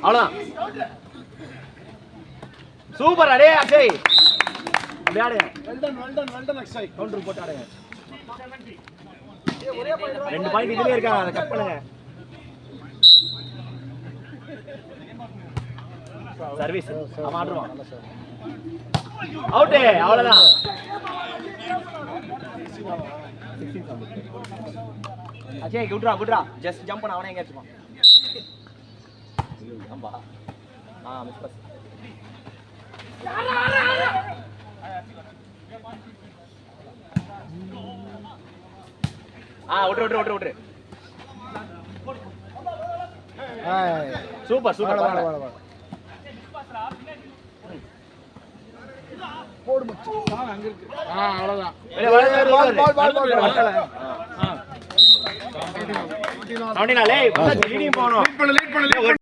அவ்வளவுதான். சூப்பர் அடே அக்ஷய். அப்படியே ஆடு. வெல்டன் அக்ஷய். கவுண்டர் போட்டு ஆடுங்க. 2 பாயிண்ட் இதுலயே இருக்காங்க, அதை கட் பண்ணுங்க. சர்வீஸ் அவன் ஆடுவான். அவுட். அவ்வளவுதான். அஜய் குட்ரா ஜஸ்ட் ஜம்ப் பண்ண அவனே எங்க வச்சுப்பான். ஆம்பா மிஸ் பாஸ். விட்டுரு. சூப்பர் போடு மச்சி. அங்க இருக்கு. அவ்வளவுதான். லீட் பண்ணு